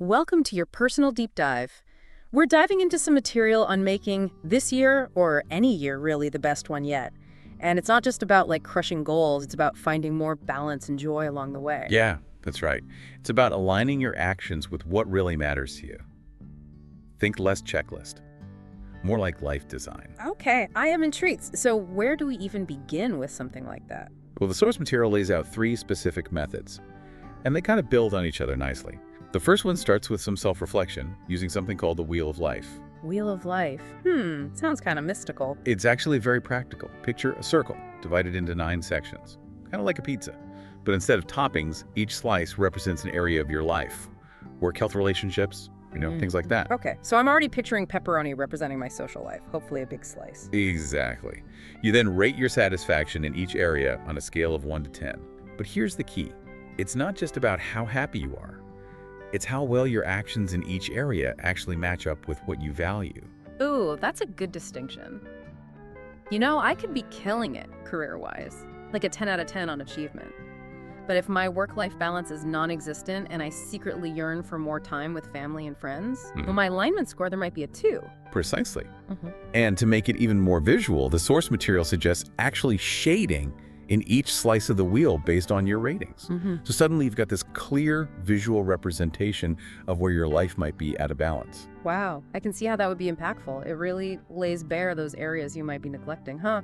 Welcome to your personal deep dive. We're diving into some material on making this year, or any year really, the best one yet. And it's not just about crushing goals, it's about finding more balance and joy along the way. Yeah, that's right. It's about aligning your actions with what really matters to you. Think less checklist, more like life design. Okay, I am intrigued. So where do we even begin with something like that? Well, the source material lays out 3 specific methods, and they kind of build on each other nicely. The first one starts with some self-reflection, using something called the Wheel of Life. Wheel of Life. Sounds kind of mystical. It's actually very practical. Picture a circle divided into 9 sections, kind of like a pizza. But instead of toppings, each slice represents an area of your life. Work, health, relationships, things like that. Okay, so I'm already picturing pepperoni representing my social life, hopefully a big slice. Exactly. You then rate your satisfaction in each area on a scale of 1 to 10. But here's the key. It's not just about how happy you are. It's how well your actions in each area actually match up with what you value. Ooh, that's a good distinction. I could be killing it career-wise, like a 10 out of 10 on achievement. But if my work-life balance is non-existent and I secretly yearn for more time with family and friends, well, my alignment score, there might be a 2. Precisely. And to make it even more visual, the source material suggests actually shading in each slice of the wheel based on your ratings. So suddenly you've got this clear visual representation of where your life might be out of balance. Wow, I can see how that would be impactful. It really lays bare those areas you might be neglecting, huh?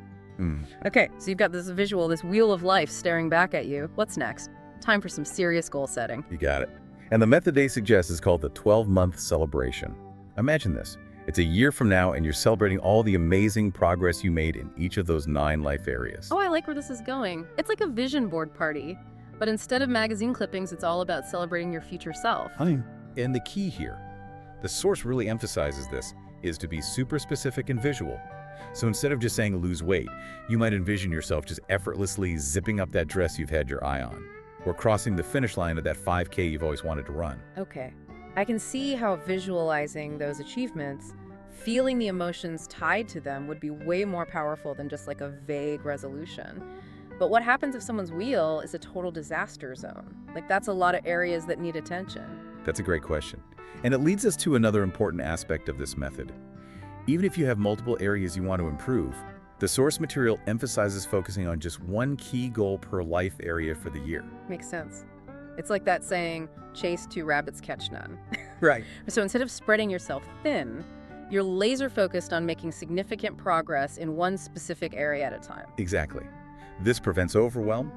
Okay, so you've got this visual, this wheel of life staring back at you. What's next? Time for some serious goal setting. You got it. And the method they suggest is called the 12-month celebration. Imagine this. It's a year from now and you're celebrating all the amazing progress you made in each of those 9 life areas. Oh, I like where this is going. It's like a vision board party. But instead of magazine clippings, it's all about celebrating your future self. And the key here, the source really emphasizes this, is to be super specific and visual. So instead of just saying lose weight, you might envision yourself just effortlessly zipping up that dress you've had your eye on, or crossing the finish line of that 5K you've always wanted to run. Okay. I can see how visualizing those achievements, feeling the emotions tied to them would be way more powerful than just like a vague resolution. But what happens if someone's wheel is a total disaster zone? That's a lot of areas that need attention. That's a great question. And it leads us to another important aspect of this method. Even if you have multiple areas you want to improve, the source material emphasizes focusing on just one key goal per life area for the year. Makes sense. It's like that saying, chase 2 rabbits, catch none. Right. So instead of spreading yourself thin, you're laser focused on making significant progress in one specific area at a time. Exactly. This prevents overwhelm,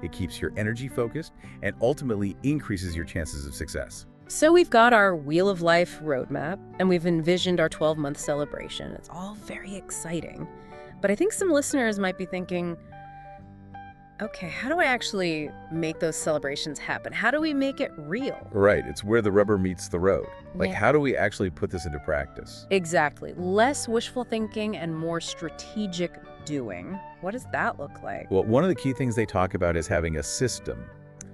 it keeps your energy focused, and ultimately increases your chances of success. So we've got our Wheel of Life roadmap, and we've envisioned our 12-month celebration. It's all very exciting. But I think some listeners might be thinking, okay, how do I actually make those celebrations happen? How do we make it real? Right, it's where the rubber meets the road. Yeah. How do we actually put this into practice? Exactly. Less wishful thinking and more strategic doing. What does that look like? Well, one of the key things they talk about is having a system,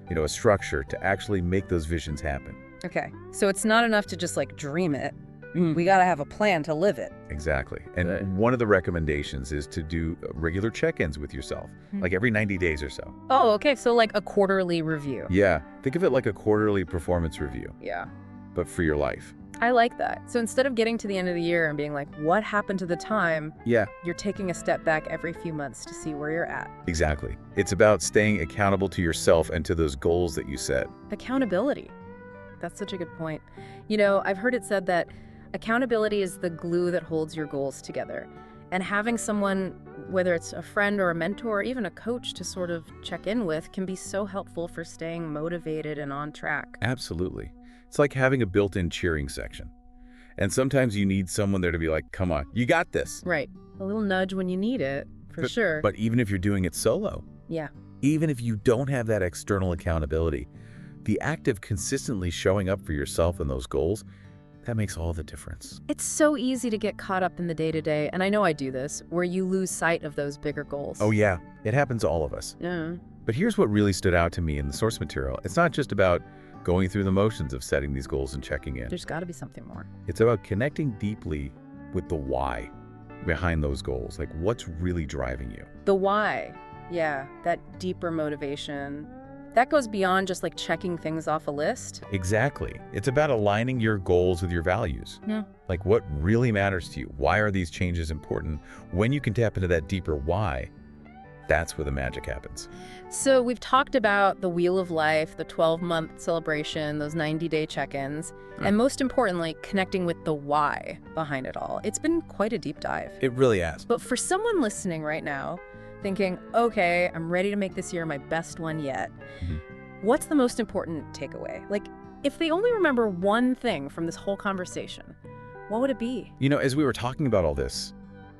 a structure to actually make those visions happen. Okay, so it's not enough to just dream it. We gotta have a plan to live it. Exactly. And one of the recommendations is to do regular check-ins with yourself, like every 90 days or so. Oh, okay, so like a quarterly review. Yeah, think of it like a quarterly performance review, Yeah, but for your life. I like that. So instead of getting to the end of the year and being like, what happened to the time? Yeah, You're taking a step back every few months to see where you're at. exactly. It's about staying accountable to yourself and to those goals that you set. Accountability. That's such a good point. I've heard it said that accountability is the glue that holds your goals together. And having someone, whether it's a friend or a mentor or even a coach to sort of check in with, can be so helpful for staying motivated and on track. Absolutely. It's like having a built-in cheering section. And sometimes you need someone there to be like, come on, you got this. Right. A little nudge when you need it, for sure. But even if you're doing it solo, Yeah. even if you don't have that external accountability, the act of consistently showing up for yourself and those goals, that makes all the difference. It's so easy to get caught up in the day-to-day, and I know I do this, where you lose sight of those bigger goals. Oh yeah, it happens to all of us. Yeah. But here's what really stood out to me in the source material. It's not just about going through the motions of setting these goals and checking in. There's got to be something more. It's about connecting deeply with the why behind those goals. What's really driving you? The why. Yeah, that deeper motivation. That goes beyond just like checking things off a list. Exactly. It's about aligning your goals with your values. Yeah. Like what really matters to you? Why are these changes important? When you can tap into that deeper why, that's where the magic happens. So we've talked about the wheel of life, the 12-month celebration, those 90-day check-ins, and most importantly, connecting with the why behind it all. It's been quite a deep dive. It really has. But for someone listening right now, thinking, okay, I'm ready to make this year my best one yet, what's the most important takeaway? Like, if they only remember one thing from this whole conversation, what would it be? You know, as we were talking about all this,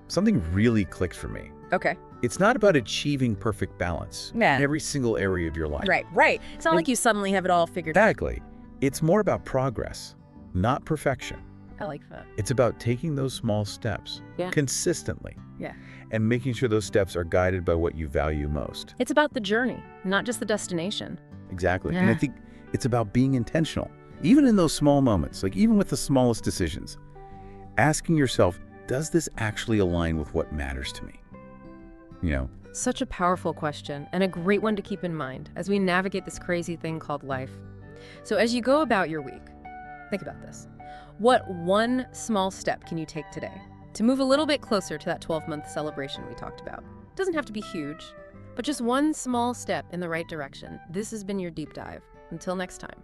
something really clicked for me. Okay. It's not about achieving perfect balance in every single area of your life. Right. It's not like you suddenly have it all figured out. Exactly. It's more about progress, not perfection. I like that. It's about taking those small steps consistently and making sure those steps are guided by what you value most. It's about the journey, not just the destination. Exactly. And I think it's about being intentional, even in those small moments, like even with the smallest decisions. Asking yourself, does this actually align with what matters to me? You know? Such a powerful question and a great one to keep in mind as we navigate this crazy thing called life. So as you go about your week, think about this. What one small step can you take today to move a little bit closer to that 12-month celebration we talked about? It doesn't have to be huge, but just one small step in the right direction. This has been your deep dive. Until next time.